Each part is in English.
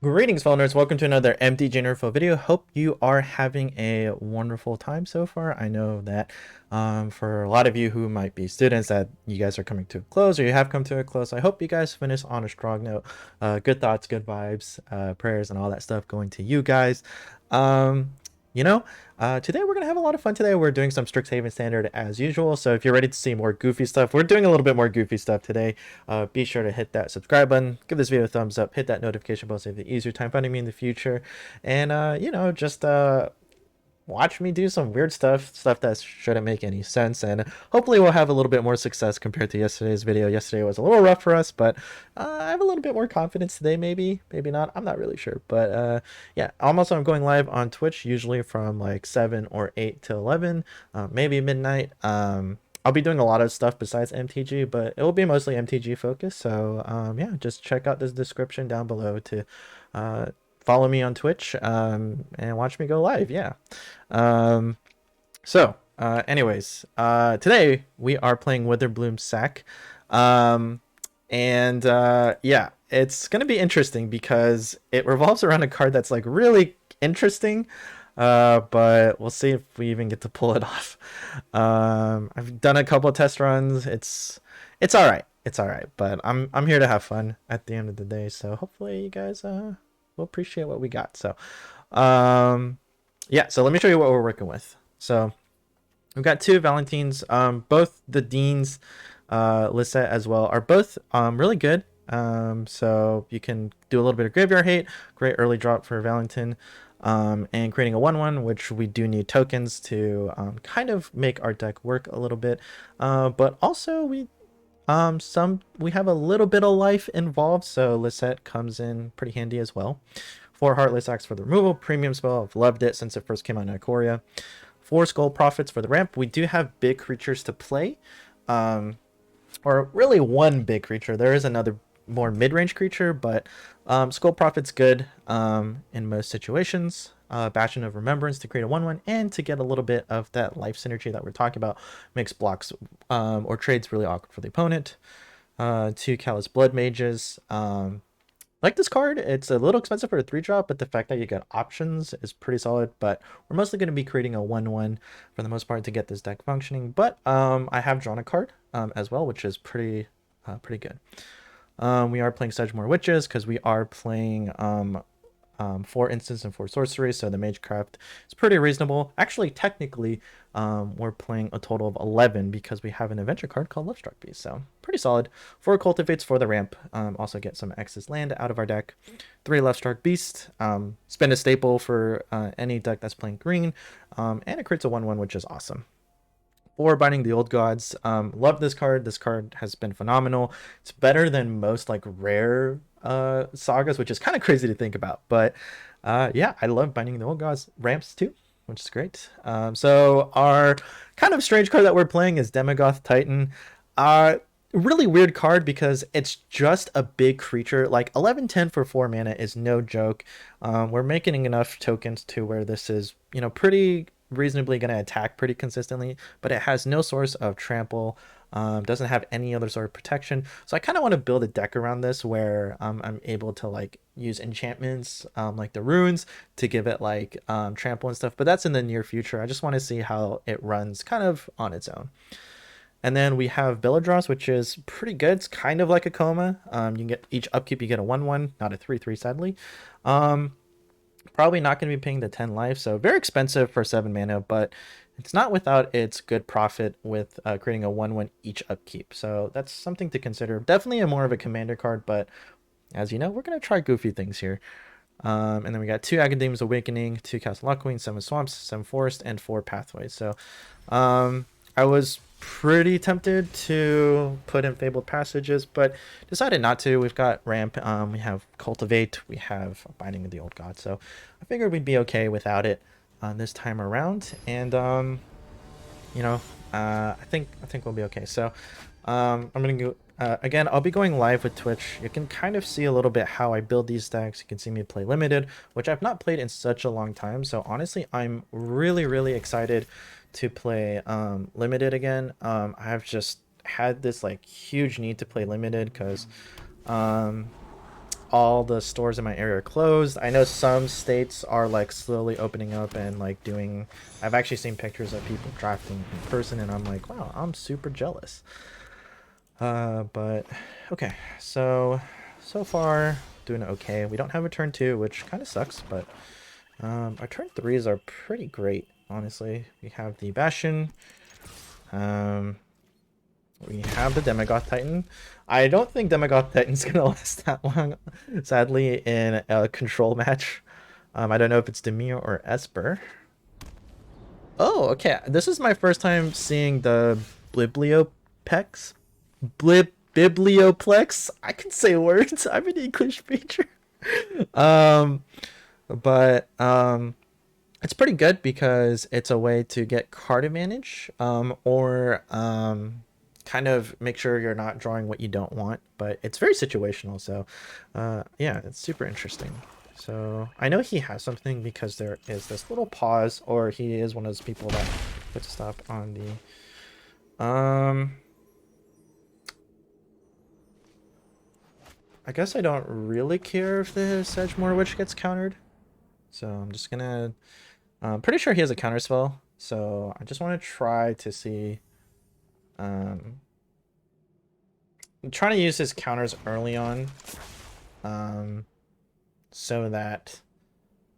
Greetings, followers. Welcome to another MTGA NerdPhil video. Hope you are having a wonderful time so far. I know that for a lot of you who might be students, that you guys are coming to a close or you have come to a close. I hope you guys finish on a strong note. Good thoughts, good vibes, prayers, and all that stuff going to you guys. Um, you know, Today we're gonna have a lot of fun. Today we're doing some Strixhaven standard as usual. So if you're ready to see more goofy stuff, we're doing a little bit more goofy stuff today. Be sure to hit that subscribe button, give this video a thumbs up, hit that notification bell so you have the easier time finding me in the future, and just watch me do some weird stuff that shouldn't make any sense, and hopefully we'll have a little bit more success compared to yesterday's video. Yesterday was a little rough for us, but I have a little bit more confidence today. Maybe not. I'm not really sure, but yeah. I'm going live on Twitch usually from like 7 or 8 to 11, maybe midnight. I'll be doing a lot of stuff besides MTG, but it will be mostly MTG focused. So yeah, just check out this description down below to follow me on Twitch and watch me go live. Yeah. Um, Today we are playing Witherbloom Sack. Um, yeah, it's gonna be interesting because it revolves around a card that's like really interesting. But we'll see if we even get to pull it off. I've done a couple of test runs. It's all right. It's all right. But I'm here to have fun at the end of the day. So hopefully you guys will appreciate what we got. So um yeah, so let me show you what we're working with. So we've got two Valentines. Both the Dean's Lisette as well are both really good. So you can do a little bit of graveyard hate, great early drop for Valentine, and creating a 1/1, which we do need tokens to kind of make our deck work a little bit. But also we have a little bit of life involved, so Lisette comes in pretty handy as well. 4 Heartless Axe for the removal, premium spell. I've loved it since it first came out in Ikoria. 4 Skull Profits for the ramp. We do have big creatures to play, or really one big creature. There is another more mid-range creature, but Skull Profit's good in most situations. Bastion of Remembrance to create a 1/1 and to get a little bit of that life synergy that we're talking about. Makes blocks or trades really awkward for the opponent. 2 Callous Blood Mages. Like this card, it's a little expensive for a 3-drop, but the fact that you get options is pretty solid. But we're mostly going to be creating a 1/1 for the most part to get this deck functioning. But I have drawn a card as well, which is pretty good. We are playing Sedgemoor Witches because we are playing 4 instants and 4 sorceries, so the Magecraft is pretty reasonable. Actually, technically, we're playing a total of 11 because we have an adventure card called Lovestruck Beast, so pretty solid. 4 Cultivates for the ramp, also get some excess land out of our deck. 3 Lovestruck Beast, spend a staple for any deck that's playing green, and it creates a 1/1, which is awesome. 4 Binding the Old Gods. Love this card. This card has been phenomenal. It's better than most like rare sagas, which is kind of crazy to think about. But yeah, I love Binding the Old Gods ramps too, which is great. So our kind of strange card that we're playing is Demagoth Titan. Really weird card because it's just a big creature. Like 11/10 for 4 mana is no joke. We're making enough tokens to where this is, pretty reasonably going to attack pretty consistently, but it has no source of trample, doesn't have any other sort of protection. So I kind of want to build a deck around this where I'm able to like use enchantments, like the runes, to give it like trample and stuff, but that's in the near future. I just want to see how it runs kind of on its own. And then we have Belladross, which is pretty good. It's kind of like a coma. You can get each upkeep, you get a 1/1, not a 3/3, sadly. Probably not going to be paying the 10 life, so very expensive for 7 mana, but it's not without its good profit with creating a 1/1 each upkeep. So that's something to consider. Definitely a more of a commander card, but as you know, we're going to try goofy things here. And then we got 2 Academy's Awakening, 2 Castle Lock Queen, 7 Swamps, 7 Forest, and 4 Pathways. So I was pretty tempted to put in Fabled Passages, but decided not to. We've got Ramp, we have Cultivate, we have Binding of the Old God, so I figured we'd be okay without it this time around. And I think we'll be okay. So I'm gonna go again. I'll be going live with Twitch. You can kind of see a little bit how I build these decks. You can see me play limited, which I've not played in such a long time. So honestly, I'm really excited to play limited again. I've just had this like huge need to play limited because all the stores in my area are closed. I know some states are like slowly opening up and like doing. I've actually seen pictures of people drafting in person, and I'm like, wow, I'm super jealous. But okay, so far doing okay. We don't have a turn 2, which kind of sucks, but our turn 3s are pretty great, honestly. We have the Bastion. We have the Demagoth Titan. I don't think Demagoth Titan's gonna last that long, sadly, in a control match. I don't know if it's Demir or Esper. Oh, okay. This is my first time seeing the Biblioplex. Biblioplex. I can say words. I'm an English major. um, but it's pretty good because it's a way to get card advantage, or kind of make sure you're not drawing what you don't want, but it's very situational. So yeah, it's super interesting. So I know he has something because there is this little pause, or he is one of those people that puts a stop on the I guess I don't really care if the Sedgemoor Witch gets countered, so I'm just gonna I'm pretty sure he has a counter spell, so I just want to try to see. I'm trying to use his counters early on, so that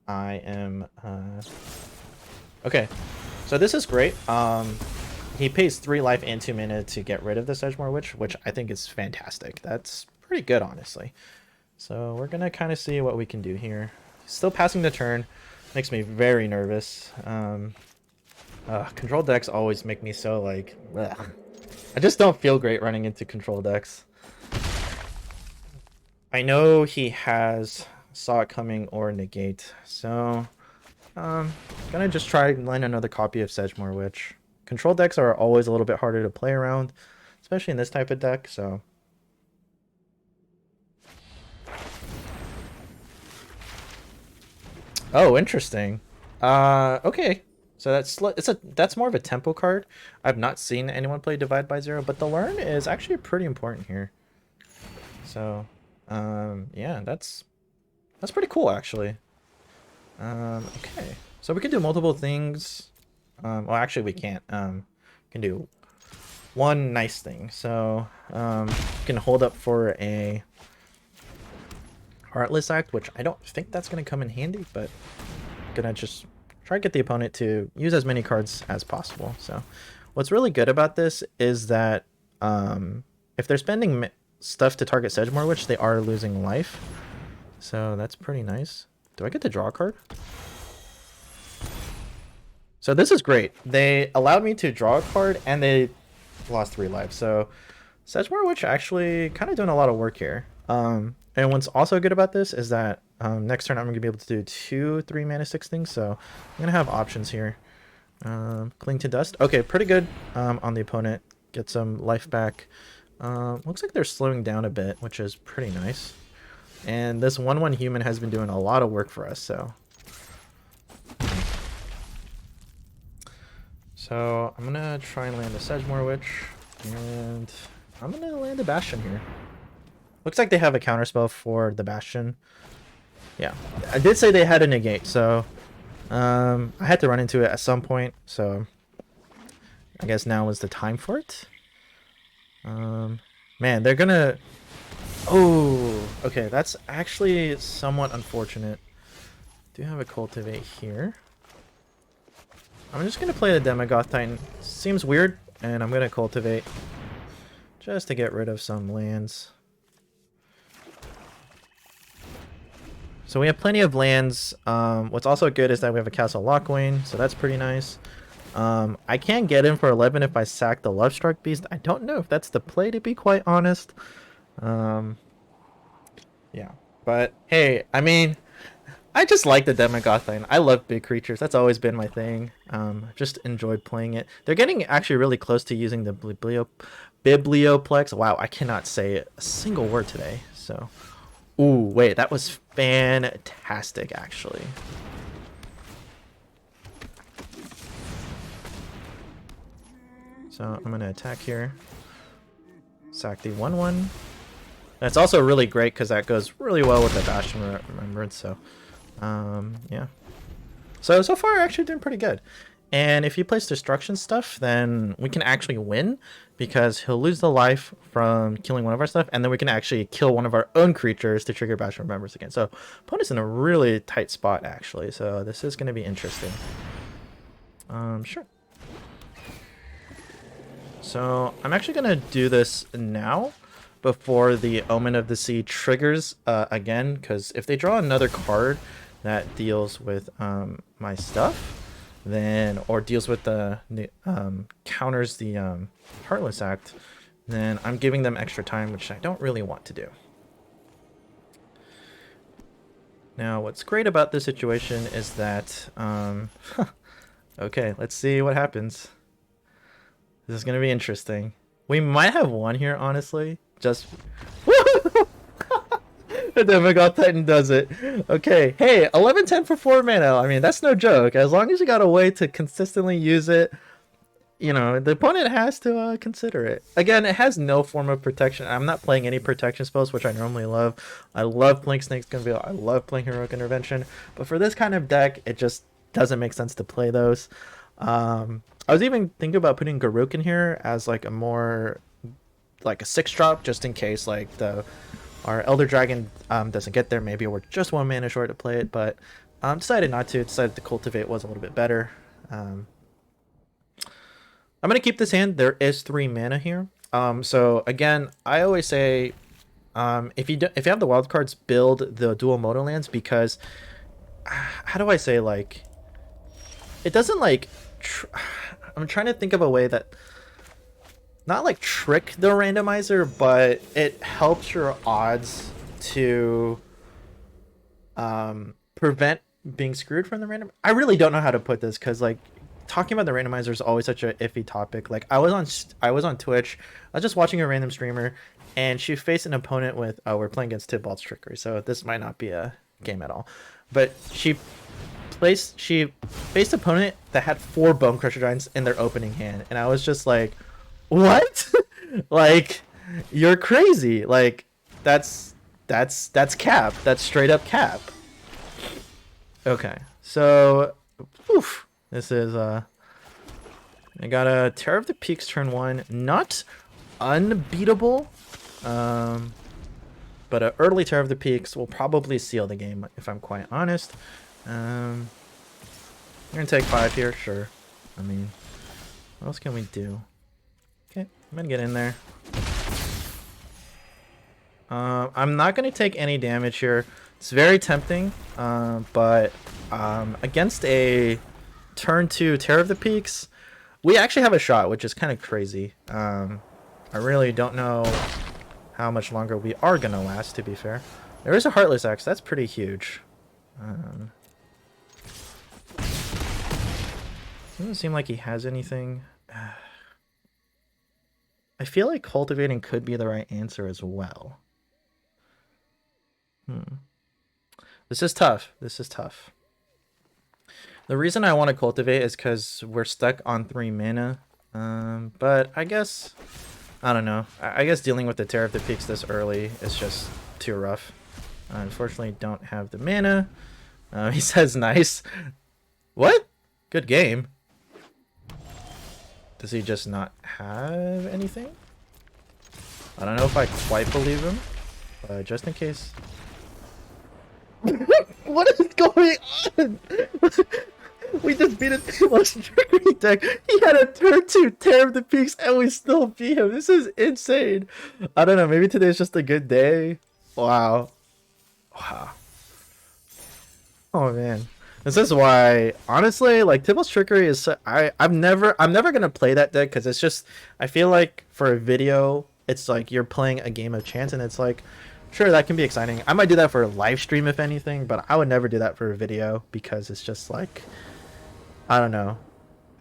I am okay. So this is great. He pays 3 life and 2 mana to get rid of the Sedgemoor Witch, which I think is fantastic. That's pretty good, honestly. So we're gonna kind of see what we can do here. Still passing the turn. Makes me very nervous. Control decks always make me so like, ugh. I just don't feel great running into control decks. I know he has Saw It Coming or Negate, so gonna just try and land another copy of Sedgemoor Witch. Control decks are always a little bit harder to play around, especially in this type of deck, so. Oh, interesting. Okay. So that's more of a tempo card. I've not seen anyone play Divide by Zero, but the learn is actually pretty important here. So, yeah, that's pretty cool actually. Okay. So we can do multiple things. Well, actually we can't. Can do one nice thing. So, we can hold up for a Heartless Act, which I don't think that's going to come in handy, but I'm gonna just try to get the opponent to use as many cards as possible. So what's really good about this is that if they're spending stuff to target Sedgemoor Witch, they are losing life. So that's pretty nice. Do I get to draw a card? So this is great. They allowed me to draw a card and they lost 3 life. So Sedgemoor Witch actually kind of doing a lot of work here. And what's also good about this is that next turn I'm going to be able to do 2 3 mana 6 things, so I'm going to have options here. Cling to Dust. Okay, pretty good on the opponent. Get some life back. Looks like they're slowing down a bit, which is pretty nice. And this 1/1 human has been doing a lot of work for us, so. So I'm going to try and land a Sedgemoor Witch, and I'm going to land a Bastion here. Looks like they have a counterspell for the Bastion. Yeah, I did say they had a negate, so I had to run into it at some point, so I guess now is the time for it. Man, they're gonna... Oh, okay, that's actually somewhat unfortunate. Do have a Cultivate here. I'm just gonna play the Demagoth Titan. Seems weird, and I'm gonna Cultivate just to get rid of some lands. So we have plenty of lands. What's also good is that we have a Castle Lockwain, so that's pretty nice. I can get in for 11 if I sack the Lovestruck Beast. I don't know if that's the play, to be quite honest. Yeah, but hey, I mean, I just like the Demagoth Titan. I love big creatures. That's always been my thing. Just enjoyed playing it. They're getting actually really close to using the Biblioplex. Wow, I cannot say a single word today, so... Ooh, wait, that was fantastic, actually. So I'm going to attack here. Sack the 1/1. And it's also really great because that goes really well with the Bastion Remembrance. So, yeah. So far, actually doing pretty good. And if he plays destruction stuff, then we can actually win because he'll lose the life from killing one of our stuff, and then we can actually kill one of our own creatures to trigger Bastion Remembrance again. So opponent's in a really tight spot, actually. So this is going to be interesting. Sure. So I'm actually going to do this now before the Omen of the Sea triggers again, because if they draw another card that deals with my stuff, then or deals with the counters the Heartless Act, then I'm giving them extra time, which I don't really want to do. Now, what's great about this situation is that okay, let's see what happens. This is gonna be interesting. We might have won here, honestly. Just the Demigod Titan does it. Okay, hey, 11-10 for 4 mana. I mean, that's no joke. As long as you got a way to consistently use it, you know, the opponent has to consider it. Again, it has no form of protection. I'm not playing any protection spells, which I normally love. I love playing Snake's Gunveil. I love playing Heroic Intervention. But for this kind of deck, it just doesn't make sense to play those. I was even thinking about putting Garruk in here as like a more like a 6-drop, just in case like our Elder Dragon doesn't get there. Maybe we're just 1 mana short to play it, but decided not to. Decided to Cultivate was a little bit better. I'm gonna keep this hand. There is 3 mana here. So again, I always say if you have the wild cards, build the dual modal lands, because how do I say, like, it doesn't like I'm trying to think of a way that not like trick the randomizer, but it helps your odds to prevent being screwed from the random. I really don't know how to put this, because like talking about the randomizer is always such a iffy topic. Like I was on Twitch, I was just watching a random streamer, and she faced an opponent with we're playing against Tidball's Trickery, so this might not be a game at all, but she faced an opponent that had 4 Bone Crusher Giants in their opening hand, and I was just like, what? Like, you're crazy. Like, that's cap. That's straight up cap. Okay, so oof, this is I got a Terror of the Peaks turn 1, not unbeatable, but an early Terror of the Peaks will probably seal the game, if I'm quite honest. We're gonna take 5 here, sure. I mean, what else can we do? Okay, I'm gonna get in there. I'm not gonna take any damage here. It's very tempting, but against a turn 2 Terror of the Peaks, we actually have a shot, which is kind of crazy. I really don't know how much longer we are gonna last, to be fair. There is a Heartless Axe, that's pretty huge. Doesn't seem like he has anything. I feel like cultivating could be the right answer as well. This is tough. This is tough. The reason I want to cultivate is because we're stuck on 3 mana. But I guess, I don't know. I guess dealing with the Terror of the Peaks this early is just too rough. I unfortunately don't have the mana. He says nice. What? Good game. Does he just not have anything? I don't know if I quite believe him, but just in case. What is going on? We just beat a Tidball's Trickery deck. He had a turn 2 Terror of the Peaks, and we still beat him. This is insane. I don't know. Maybe today's just a good day. Wow. Wow. Oh man. This is why, honestly, like, Tidball's Trickery is I'm never gonna play that deck, because it's just, I feel like for a video it's like you're playing a game of chance, and it's like, sure, that can be exciting. I might do that for a live stream if anything, but I would never do that for a video, because it's just like, I don't know,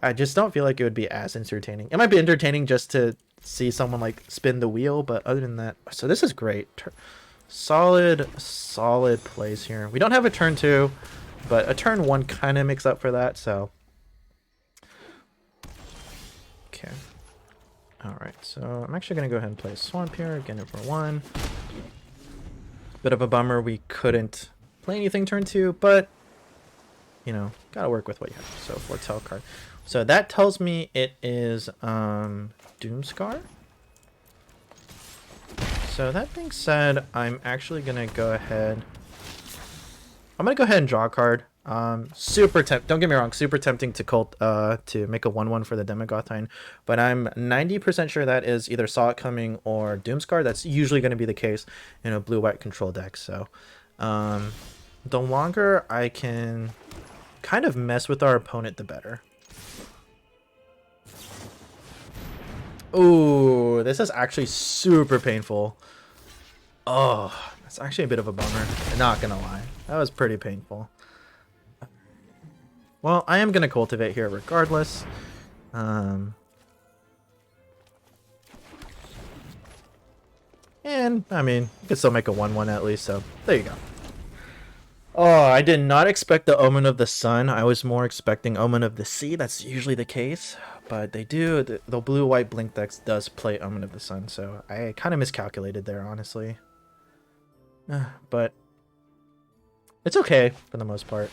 I just don't feel like it would be as entertaining. It might be entertaining just to see someone like spin the wheel, but other than that, so this is great. Solid plays here. We don't have a turn 2, but a turn 1 kind of makes up for that, so. Okay. Alright, so I'm actually going to go ahead and play a Swamp here, get it for 1. Bit of a bummer we couldn't play anything turn 2, but you know, gotta work with what you have. So foretell card. So that tells me it is Doomscar. So that being said, I'm actually gonna go ahead. I'm gonna go ahead and draw a card. Super don't get me wrong, super tempting to to make a 1/1 for the Demogoth Titan, but I'm 90% sure that is either Saw It Coming or Doomscar. That's usually going to be the case in a blue-white control deck. So the longer I can kind of mess with our opponent, the better. Ooh, this is actually super painful. Oh, that's actually a bit of a bummer. I'm not gonna lie, that was pretty painful. Well, I am going to cultivate here regardless. And, I mean, you can still make a 1/1 at least, so there you go. Oh, I did not expect the Omen of the Sun. I was more expecting Omen of the Sea. That's usually the case. But they do, the blue-white Blink decks does play Omen of the Sun, so I kind of miscalculated there, honestly. But it's okay for the most part.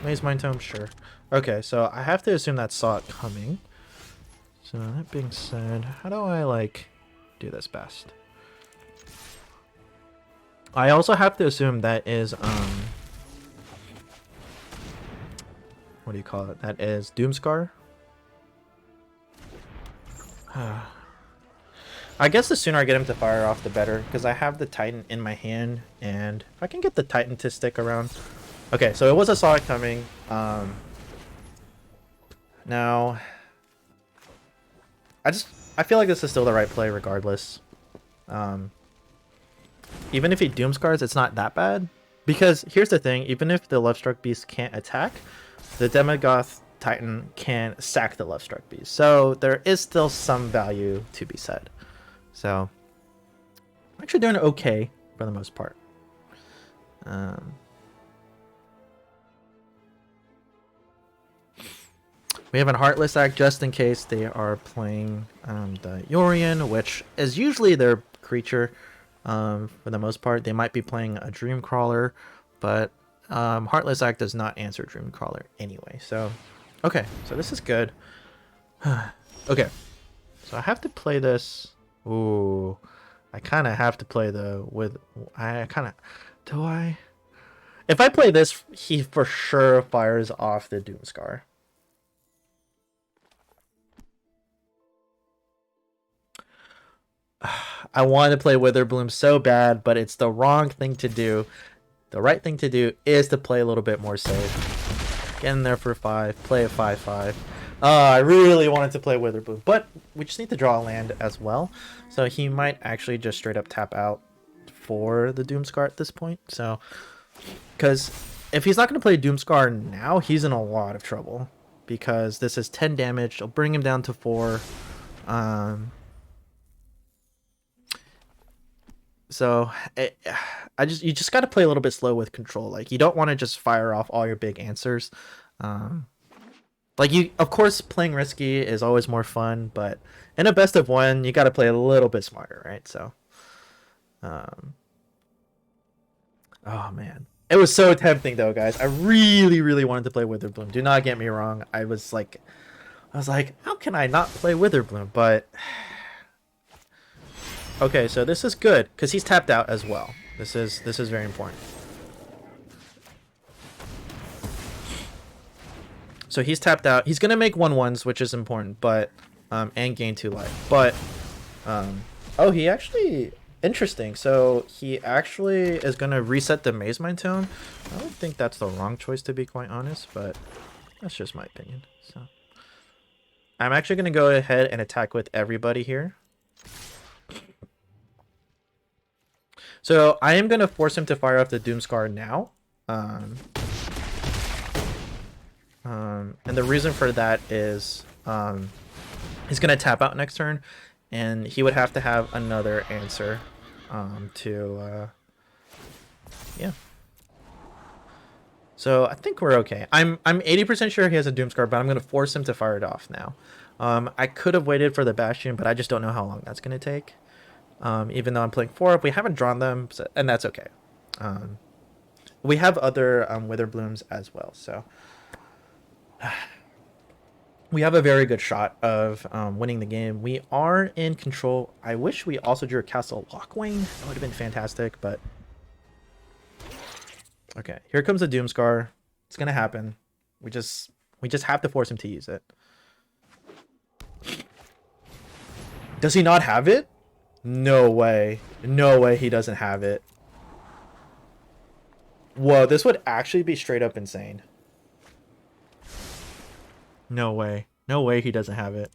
Maze Mind Tome, sure. Okay, so I have to assume that Saw It Coming. So that being said, how do I like do this best? I also have to assume that is what do you call it? That is Doomscar. I guess the sooner I get him to fire off, the better, because I have the Titan in my hand, and if I can get the Titan to stick around. Okay, so it was a Saw It Coming. Now, I feel like this is still the right play regardless. Even if he Doomscars, it's not that bad, because here's the thing: even if the Lovestruck Beast can't attack, the Demogoth Titan can sack the Lovestruck Beast, so there is still some value to be said. So, I'm actually doing okay for the most part. We have a Heartless Act just in case they are playing the Yorion, which is usually their creature for the most part. They might be playing a Dreamcrawler, but Heartless Act does not answer Dreamcrawler anyway. So, okay, so this is good. Okay, so I have to play this. Ooh, I kind of have to play do I? If I play this, he for sure fires off the Doomscar. I want to play Witherbloom so bad, but it's the wrong thing to do. The right thing to do is to play a little bit more safe. Get in there for 5, play a 5/5. I really wanted to play Witherbloom, but we just need to draw a land as well. So he might actually just straight up tap out for the Doomscar at this point. So, because if he's not going to play Doomscar now, he's in a lot of trouble. Because this is 10 damage. It'll bring him down to 4. So you just got to play a little bit slow with control. Like, you don't want to just fire off all your big answers. Of course, playing risky is always more fun, but in a best of 1, you got to play a little bit smarter, right? So, oh man, it was so tempting though, guys. I really, really wanted to play Witherbloom. Do not get me wrong. I was like, how can I not play Witherbloom? But okay, so this is good because he's tapped out as well. This is very important. So he's tapped out. He's gonna make 1/1s, which is important, but and gain 2 life. But oh, he actually interesting. So he actually is gonna reset the Maze Mind Tome. I don't think that's the wrong choice, to be quite honest, but that's just my opinion. So I'm actually gonna go ahead and attack with everybody here. So I am gonna force him to fire off the Doomscar now. And the reason for that is he's going to tap out next turn, and he would have to have another answer yeah. So I think we're okay. I'm 80% sure he has a Doomscar, but I'm going to force him to fire it off now. I could have waited for the Bastion, but I just don't know how long that's going to take. Even though I'm playing 4 up, we haven't drawn them, and that's okay. We have other Witherblooms as well, so we have a very good shot of winning the game. We are in control. I wish we also drew a Castle Lockwing. That would have been fantastic, but okay. Here comes a Doomscar. It's gonna happen. We just have to force him to use it. Does he not have it? No way. No way he doesn't have it. Whoa, this would actually be straight up insane. No way. No way he doesn't have it.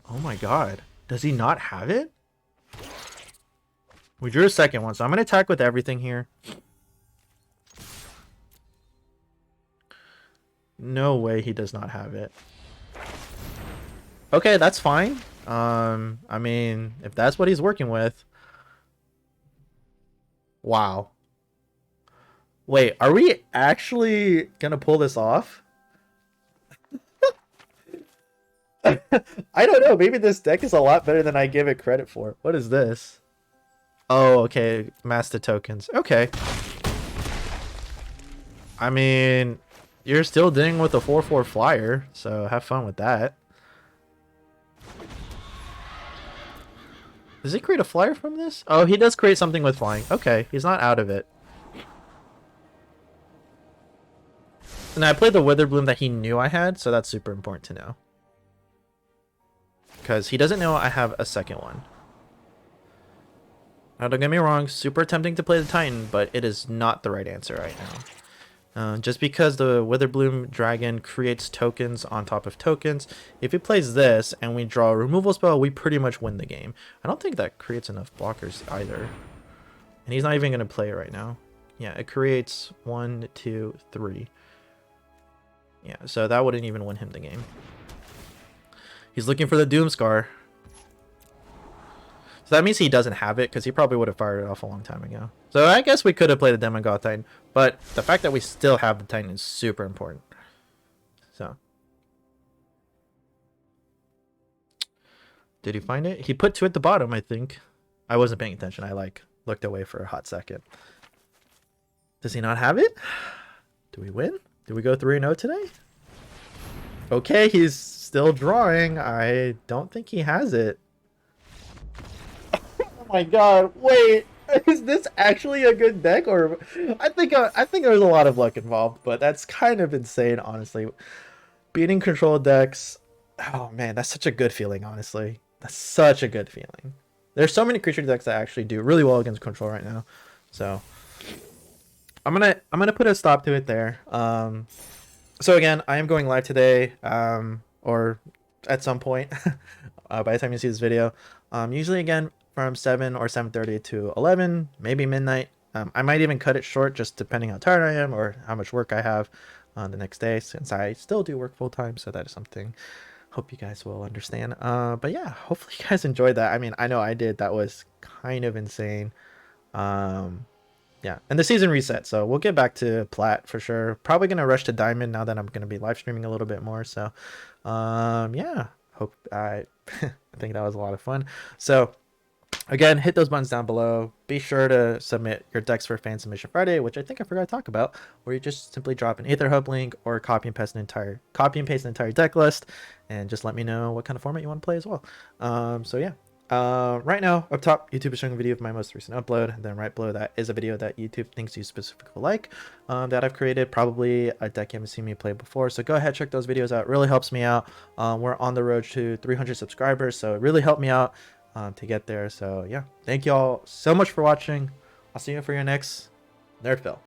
Oh my god. Does he not have it? We drew a second one, so I'm going to attack with everything here. No way he does not have it. Okay, that's fine. I mean, if that's what he's working with. Wow. Wait, are we actually gonna pull this off? I don't know. Maybe this deck is a lot better than I give it credit for. What is this? Oh, okay. Master tokens. Okay. I mean, you're still dealing with a 4/4 flyer, so have fun with that. Does he create a flyer from this? Oh, he does create something with flying. Okay, he's not out of it. And I played the Witherbloom that he knew I had, so that's super important to know. Because he doesn't know I have a second one. Now, don't get me wrong, super tempting to play the Titan, but it is not the right answer right now. Just because the Witherbloom Dragon creates tokens on top of tokens, if he plays this and we draw a removal spell, we pretty much win the game. I don't think that creates enough blockers either. And he's not even going to play it right now. Yeah, it creates 1, 2, 3. Yeah, so that wouldn't even win him the game. He's looking for the Doomscar. So that means he doesn't have it, because he probably would have fired it off a long time ago. So I guess we could have played the Demigod Titan, but the fact that we still have the Titan is super important. So. Did he find it? He put 2 at the bottom, I think. I wasn't paying attention. I looked away for a hot second. Does he not have it? Do we win? Did we go 3-0 today? Okay, he's still drawing. I don't think he has it. Oh my god, wait. Is this actually a good deck? Or I think there was a lot of luck involved, but that's kind of insane, honestly. Beating control decks. Oh man, that's such a good feeling, honestly. That's such a good feeling. There's so many creature decks that actually do really well against control right now. So I'm gonna put a stop to it there. So again, I am going live today, or at some point by the time you see this video. Usually again from 7 or 7:30 to 11, maybe midnight. I might even cut it short, just depending how tired I am or how much work I have the next day, since I still do work full time. So that is something. Hope you guys will understand. But yeah, hopefully you guys enjoyed that. I mean, I know I did. That was kind of insane. Yeah, and the season reset, so we'll get back to plat for sure. Probably gonna rush to diamond now that I'm gonna be live streaming a little bit more. So yeah, hope I think that was a lot of fun. So again, hit those buttons down below. Be sure to submit your decks for Fan Submission Friday, which I think I forgot to talk about, where you just simply drop an AetherHub link or copy and paste an entire deck list, and just let me know what kind of format you want to play as well. So yeah. Right now, up top, YouTube is showing a video of my most recent upload, and then right below that is a video that YouTube thinks you specifically like, that I've created, probably a deck you haven't seen me play before. So go ahead, check those videos out. It really helps me out. We're on the road to 300 subscribers, so it really helped me out to get there. So yeah, thank you all so much for watching. I'll see you for your next NerdPhil.